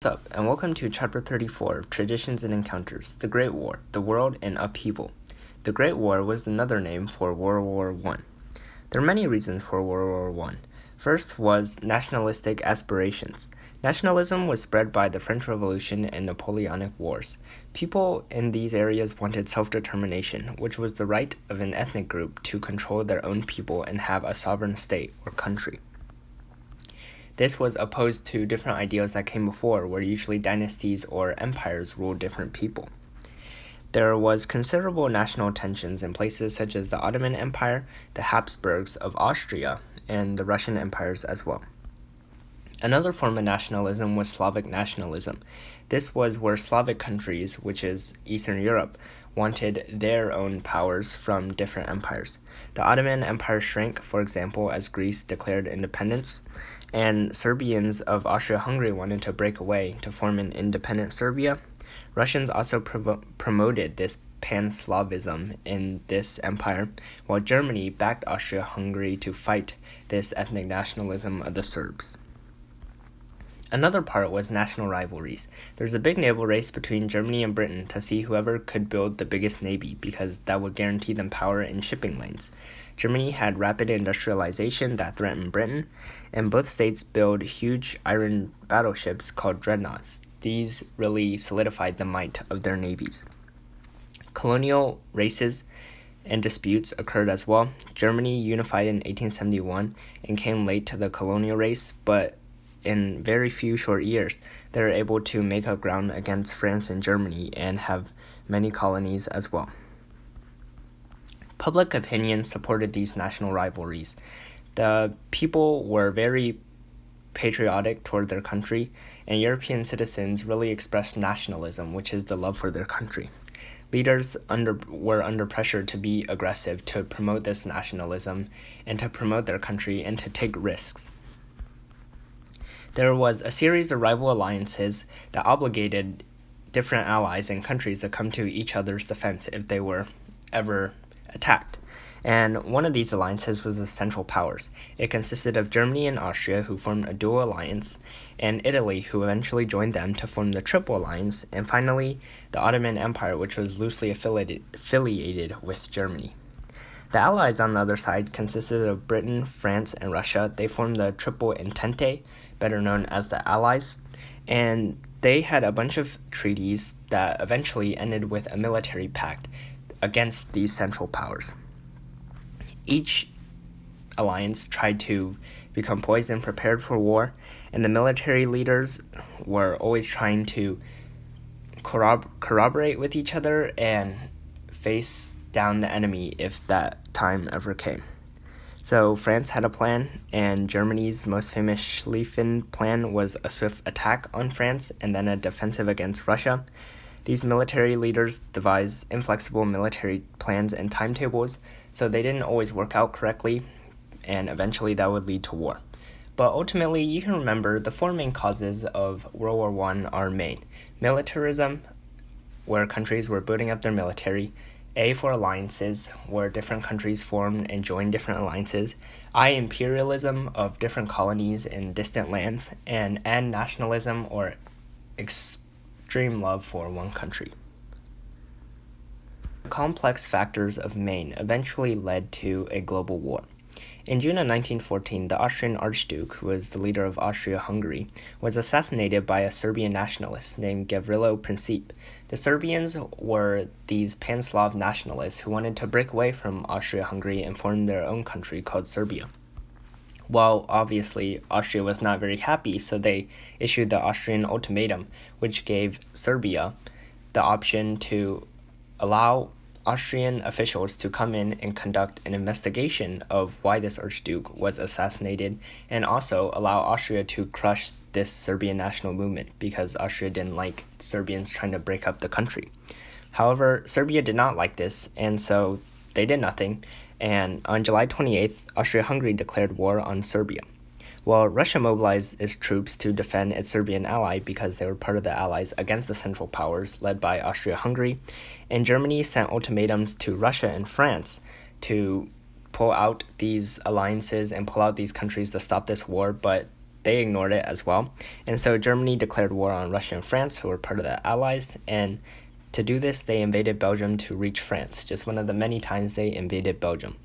What's up, and welcome to Chapter 34 of Traditions and Encounters, The Great War, the World in Upheaval. The Great War was another name for World War I. There are many reasons for World War I. First was nationalistic aspirations. Nationalism was spread by the French Revolution and Napoleonic Wars. People in these areas wanted self-determination, which was the right of an ethnic group to control their own people and have a sovereign state or country. This was opposed to different ideals that came before, where usually dynasties or empires ruled different people. There was considerable national tensions in places such as the Ottoman Empire, the Habsburgs of Austria, and the Russian empires as well. Another form of nationalism was Slavic nationalism. This was where Slavic countries, which is Eastern Europe, wanted their own powers from different empires. The Ottoman Empire shrank, for example, as Greece declared independence, and Serbians of Austria-Hungary wanted to break away to form an independent Serbia. Russians also promoted this pan-Slavism in this empire, while Germany backed Austria-Hungary to fight this ethnic nationalism of the Serbs. Another part was national rivalries. There was a big naval race between Germany and Britain to see whoever could build the biggest navy, because that would guarantee them power in shipping lanes. Germany had rapid industrialization that threatened Britain, and both states built huge iron battleships called dreadnoughts. These really solidified the might of their navies. Colonial races and disputes occurred as well. Germany unified in 1871 and came late to the colonial race, but in very few short years, they were able to make up ground against France and Germany and have many colonies as well. Public opinion supported these national rivalries. The people were very patriotic toward their country, and European citizens really expressed nationalism, which is the love for their country. Leaders were under pressure to be aggressive, to promote this nationalism, and to promote their country, and to take risks. There was a series of rival alliances that obligated different allies and countries to come to each other's defense if they were ever attacked. And one of these alliances was the Central Powers. It consisted of Germany and Austria, who formed a dual alliance, and Italy, who eventually joined them to form the Triple Alliance, and finally the Ottoman Empire, which was loosely affiliated with Germany. The Allies on the other side consisted of Britain, France, and Russia. They formed the Triple Entente, better known as the Allies, and they had a bunch of treaties that eventually ended with a military pact against these Central Powers. Each alliance tried to become poised and prepared for war, and the military leaders were always trying to corroborate with each other and face down the enemy if that time ever came. So France had a plan, and Germany's most famous Schlieffen Plan was a swift attack on France and then a defensive against Russia. These military leaders devised inflexible military plans and timetables, so they didn't always work out correctly, and eventually that would lead to war. But ultimately, you can remember the four main causes of World War I are main. Militarism, where countries were building up their military. A for alliances, where different countries formed and joined different alliances. I, imperialism of different colonies in distant lands. And N, nationalism, or extreme love for one country. The complex factors of Maine eventually led to a global war. In June of 1914, the Austrian Archduke, who was the leader of Austria-Hungary, was assassinated by a Serbian nationalist named Gavrilo Princip. The Serbians were these pan-Slav nationalists who wanted to break away from Austria-Hungary and form their own country called Serbia. Well, obviously, Austria was not very happy, so they issued the Austrian ultimatum, which gave Serbia the option to allow Austrian officials to come in and conduct an investigation of why this Archduke was assassinated, and also allow Austria to crush this Serbian national movement, because Austria didn't like Serbians trying to break up the country. However, Serbia did not like this, and so they did nothing, and on July 28th, Austria-Hungary declared war on Serbia. Well, Russia mobilized its troops to defend its Serbian ally because they were part of the Allies against the Central Powers led by Austria-Hungary, and Germany sent ultimatums to Russia and France to pull out these alliances and pull out these countries to stop this war, but they ignored it as well. And so Germany declared war on Russia and France, who were part of the Allies. And to do this, they invaded Belgium to reach France, just one of the many times they invaded Belgium.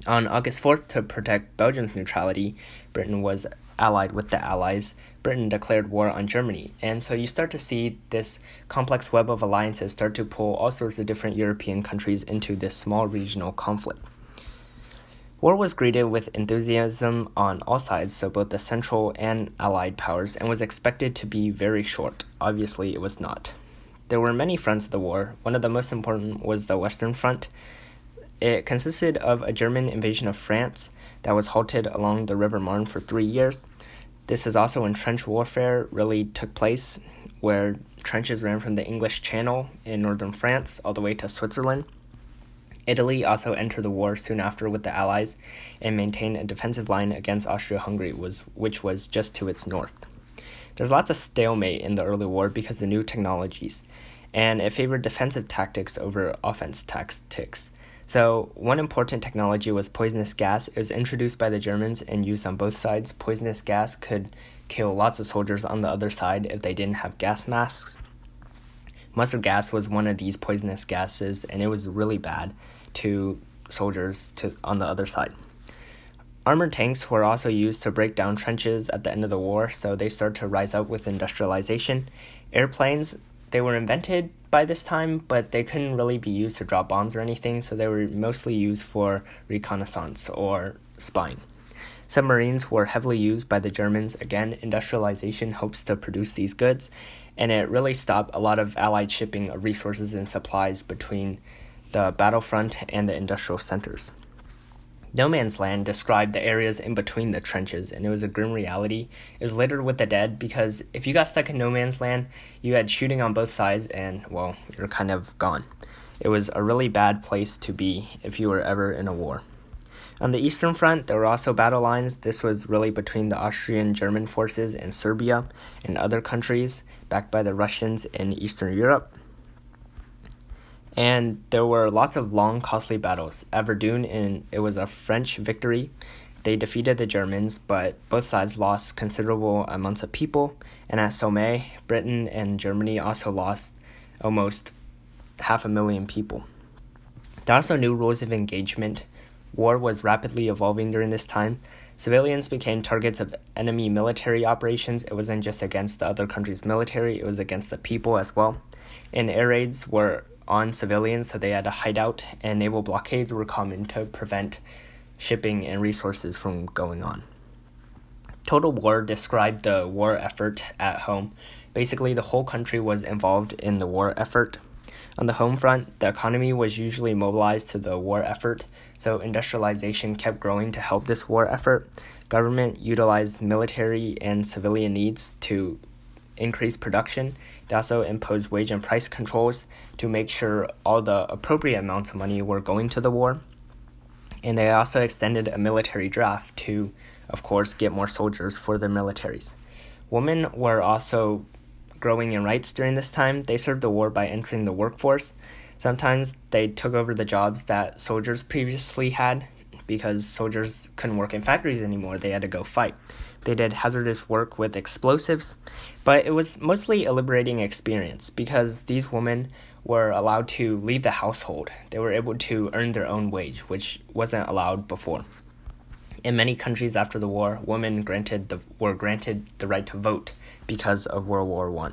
On August 4th, to protect Belgium's neutrality, Britain was allied with the Allies. Britain declared war on Germany. And so you start to see this complex web of alliances start to pull all sorts of different European countries into this small regional conflict. War was greeted with enthusiasm on all sides, so both the Central and Allied powers, and was expected to be very short. Obviously, it was not. There were many fronts of the war. One of the most important was the Western Front. It consisted of a German invasion of France that was halted along the River Marne for 3 years. This is also when trench warfare really took place, where trenches ran from the English Channel in northern France all the way to Switzerland. Italy also entered the war soon after with the Allies and maintained a defensive line against Austria-Hungary, which was just to its north. There's lots of stalemate in the early war because of the new technologies, and it favored defensive tactics over offense tactics. So one important technology was poisonous gas. It was introduced by the Germans and used on both sides. Poisonous gas could kill lots of soldiers on the other side if they didn't have gas masks. Mustard gas was one of these poisonous gases, and it was really bad to soldiers on the other side. Armored tanks were also used to break down trenches at the end of the war, so they started to rise up with industrialization. Airplanes, they were invented by this time, but they couldn't really be used to drop bombs or anything, so they were mostly used for reconnaissance or spying. Submarines were heavily used by the Germans. Again, industrialization hopes to produce these goods, and it really stopped a lot of Allied shipping of resources and supplies between the battlefront and the industrial centers. No Man's Land described the areas in between the trenches, and it was a grim reality. It was littered with the dead because if you got stuck in No Man's Land, you had shooting on both sides and, well, you're kind of gone. It was a really bad place to be if you were ever in a war. On the Eastern Front, there were also battle lines. This was really between the Austrian-German forces and Serbia and other countries, backed by the Russians in Eastern Europe. And there were lots of long, costly battles. At Verdun, it was a French victory. They defeated the Germans, but both sides lost considerable amounts of people. And at Somme, Britain and Germany also lost almost 500,000 people. There are also new rules of engagement. War was rapidly evolving during this time. Civilians became targets of enemy military operations. It wasn't just against the other country's military, it was against the people as well. And air raids were on civilians, so they had to hide out, and naval blockades were common to prevent shipping and resources from going on. Total War described the war effort at home. Basically, the whole country was involved in the war effort. On the home front, the economy was usually mobilized to the war effort, so industrialization kept growing to help this war effort. Government utilized military and civilian needs to increase production. They also imposed wage and price controls to make sure all the appropriate amounts of money were going to the war. And they also extended a military draft to, of course, get more soldiers for their militaries. Women were also growing in rights during this time. They served the war by entering the workforce. Sometimes they took over the jobs that soldiers previously had because soldiers couldn't work in factories anymore. They had to go fight. They did hazardous work with explosives, but it was mostly a liberating experience because these women were allowed to leave the household. They were able to earn their own wage, which wasn't allowed before. In many countries after the war, women were granted the right to vote because of World War I.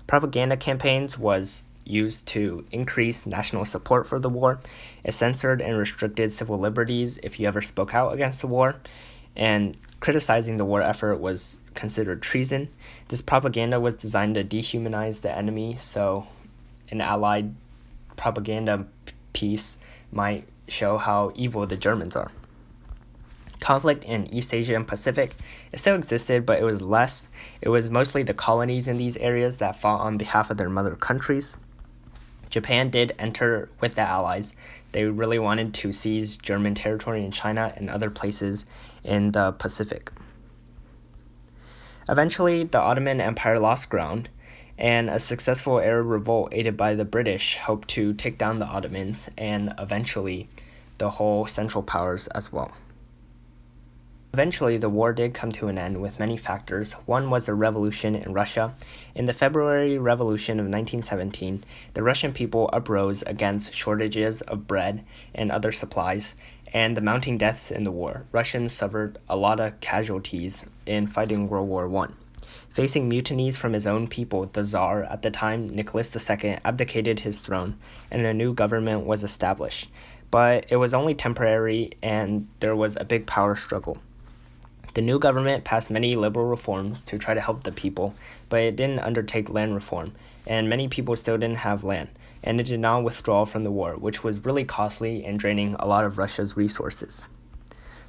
Propaganda campaigns was used to increase national support for the war. It censored and restricted civil liberties if you ever spoke out against the war, and criticizing the war effort was considered treason. This propaganda was designed to dehumanize the enemy, so an Allied propaganda piece might show how evil the Germans are. Conflict in East Asia and Pacific, it still existed, but it was less. It was mostly the colonies in these areas that fought on behalf of their mother countries. Japan did enter with the Allies. They really wanted to seize German territory in China and other places in the Pacific. Eventually, the Ottoman Empire lost ground, and a successful Arab revolt aided by the British hoped to take down the Ottomans and eventually the whole Central Powers as well. Eventually, the war did come to an end with many factors. One was a revolution in Russia. In the February Revolution of 1917, the Russian people uprose against shortages of bread and other supplies and the mounting deaths in the war. Russians suffered a lot of casualties in fighting World War I. Facing mutinies from his own people, the Tsar, at the time Nicholas II, abdicated his throne, and a new government was established. But it was only temporary, and there was a big power struggle. The new government passed many liberal reforms to try to help the people, but it didn't undertake land reform, and many people still didn't have land, and it did not withdraw from the war, which was really costly and draining a lot of Russia's resources.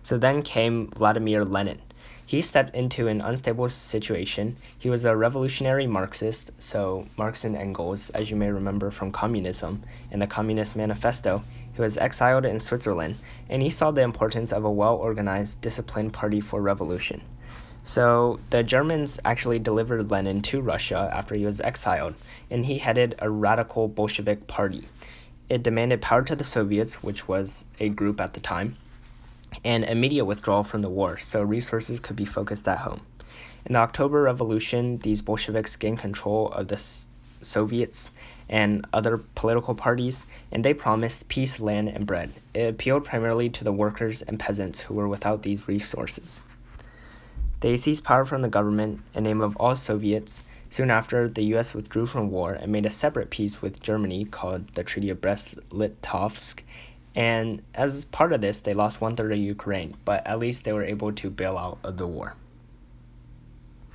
So then came Vladimir Lenin. He stepped into an unstable situation. He was a revolutionary Marxist, so Marx and Engels, as you may remember from communism and the Communist Manifesto. He was exiled in Switzerland, and he saw the importance of a well-organized, disciplined party for revolution. So the Germans actually delivered Lenin to Russia after he was exiled, and he headed a radical Bolshevik party. It demanded power to the Soviets, which was a group at the time, and immediate withdrawal from the war, so resources could be focused at home. In the October Revolution, these Bolsheviks gained control of the Soviets and other political parties, and they promised peace, land, and bread. It appealed primarily to the workers and peasants who were without these resources. They seized power from the government in the name of all Soviets. Soon after, the U.S. withdrew from war and made a separate peace with Germany called the Treaty of Brest-Litovsk, and as part of this, they lost 1/3 of Ukraine, but at least they were able to bail out of the war.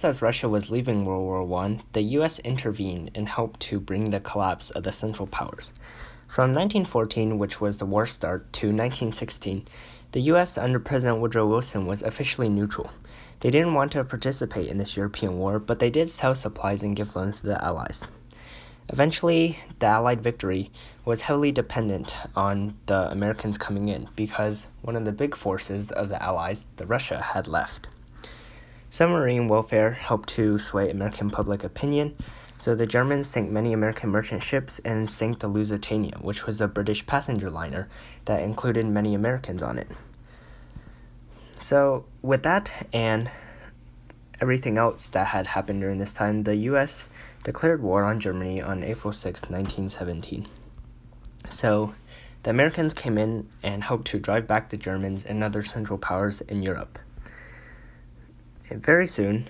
As Russia was leaving World War I, the U.S. intervened and helped to bring the collapse of the Central Powers. From 1914, which was the war start, to 1916, the U.S. under President Woodrow Wilson was officially neutral. They didn't want to participate in this European war, but they did sell supplies and give loans to the Allies. Eventually, the Allied victory was heavily dependent on the Americans coming in because one of the big forces of the Allies, the Russia, had left. Submarine warfare helped to sway American public opinion, so the Germans sank many American merchant ships and sank the Lusitania, which was a British passenger liner that included many Americans on it. So with that and everything else that had happened during this time, the U.S. declared war on Germany on April 6, 1917. So the Americans came in and helped to drive back the Germans and other Central Powers in Europe. And very soon,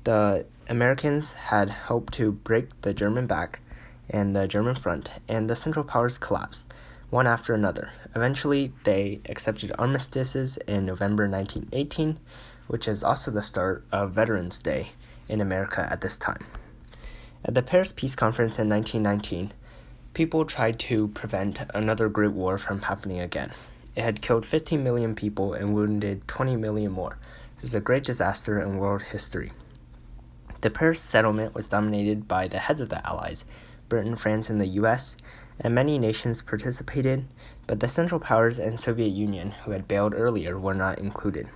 the Americans had helped to break the German back and the German front, and the Central Powers collapsed, one after another. Eventually, they accepted armistices in November 1918, which is also the start of Veterans Day in America at this time. At the Paris Peace Conference in 1919, people tried to prevent another Great War from happening again. It had killed 15 million people and wounded 20 million more. It was a great disaster in world history. The Paris settlement was dominated by the heads of the Allies, Britain, France, and the US, and many nations participated, but the Central Powers and Soviet Union, who had bailed earlier, were not included.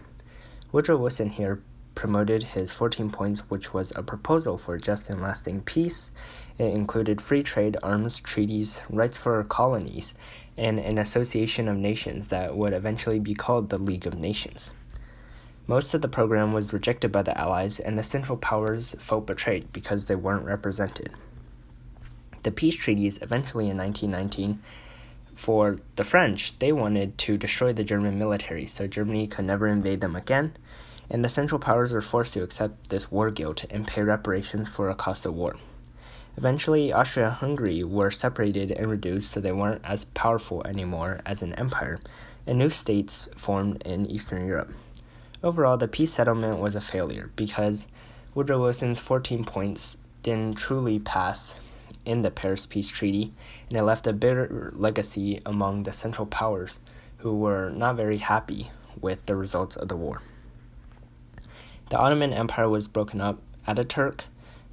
Woodrow Wilson here promoted his 14 points, which was a proposal for just and lasting peace. It included free trade, arms treaties, rights for colonies, and an association of nations that would eventually be called the League of Nations. Most of the program was rejected by the Allies, and the Central Powers felt betrayed because they weren't represented. The peace treaties eventually in 1919, for the French, they wanted to destroy the German military so Germany could never invade them again, and the Central Powers were forced to accept this war guilt and pay reparations for a cost of war. Eventually, Austria-Hungary were separated and reduced so they weren't as powerful anymore as an empire, and new states formed in Eastern Europe. Overall, the peace settlement was a failure because Woodrow Wilson's 14 points didn't truly pass in the Paris Peace Treaty, and it left a bitter legacy among the Central Powers who were not very happy with the results of the war. The Ottoman Empire was broken up. Ataturk,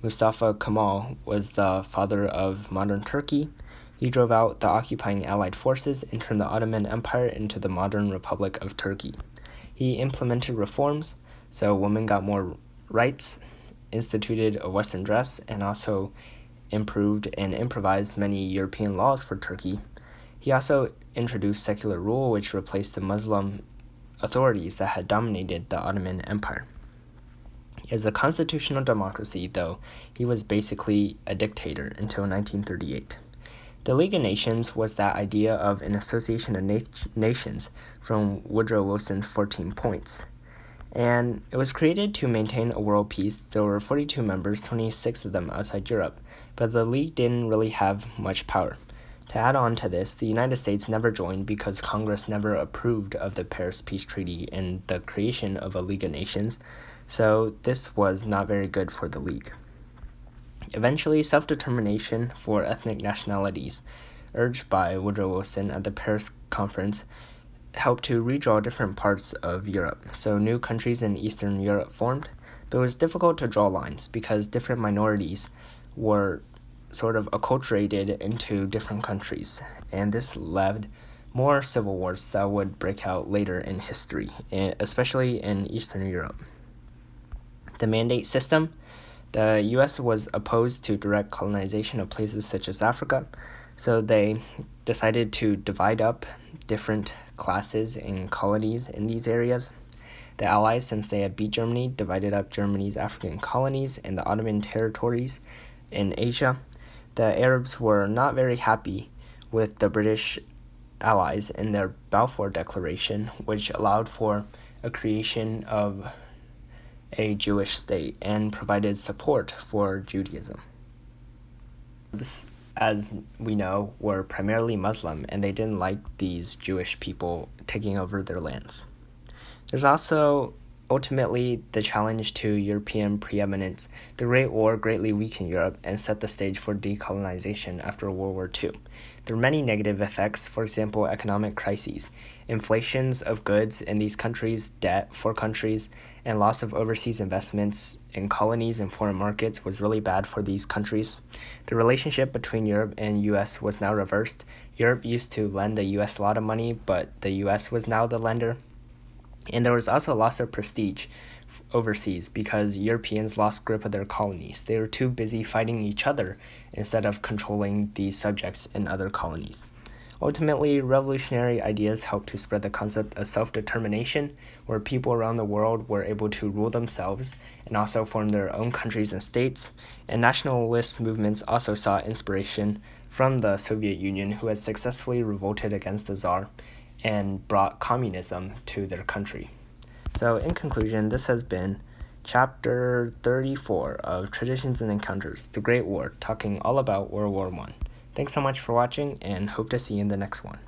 Mustafa Kemal, was the father of modern Turkey. He drove out the occupying Allied forces and turned the Ottoman Empire into the modern Republic of Turkey. He implemented reforms, so women got more rights, instituted a Western dress, and also improved and improvised many European laws for Turkey. He also introduced secular rule, which replaced the Muslim authorities that had dominated the Ottoman Empire. As a constitutional democracy, though, he was basically a dictator until 1938. The League of Nations was that idea of an association of nations from Woodrow Wilson's 14 points. And it was created to maintain a world peace. There were 42 members, 26 of them outside Europe, but the League didn't really have much power. To add on to this, the United States never joined because Congress never approved of the Paris Peace Treaty and the creation of a League of Nations, so this was not very good for the League. Eventually, self-determination for ethnic nationalities, urged by Woodrow Wilson at the Paris Conference, helped to redraw different parts of Europe. So new countries in Eastern Europe formed, but it was difficult to draw lines because different minorities were sort of acculturated into different countries, and this led more civil wars that would break out later in history, especially in Eastern Europe. The mandate system. The U.S. was opposed to direct colonization of places such as Africa, so they decided to divide up different classes and colonies in these areas. The Allies, since they had beat Germany, divided up Germany's African colonies and the Ottoman territories in Asia. The Arabs were not very happy with the British allies in their Balfour Declaration, which allowed for a creation of a Jewish state and provided support for Judaism. As we know, were primarily Muslim, and they didn't like these Jewish people taking over their lands. There's also ultimately the challenge to European preeminence. The Great War greatly weakened Europe and set the stage for decolonization after World War II. There were many negative effects, for example, economic crises, inflations of goods in these countries, debt for countries, and loss of overseas investments in colonies and foreign markets was really bad for these countries. The relationship between Europe and U.S. was now reversed. Europe used to lend the U.S. a lot of money, but the U.S. was now the lender. And there was also a loss of prestige overseas because Europeans lost grip of their colonies. They were too busy fighting each other instead of controlling these subjects in other colonies. Ultimately, revolutionary ideas helped to spread the concept of self-determination, where people around the world were able to rule themselves and also form their own countries and states. And nationalist movements also saw inspiration from the Soviet Union, who had successfully revolted against the Tsar and brought communism to their country. So in conclusion, this has been Chapter 34 of Traditions and Encounters, The Great War, talking all about World War I. Thanks so much for watching, and hope to see you in the next one.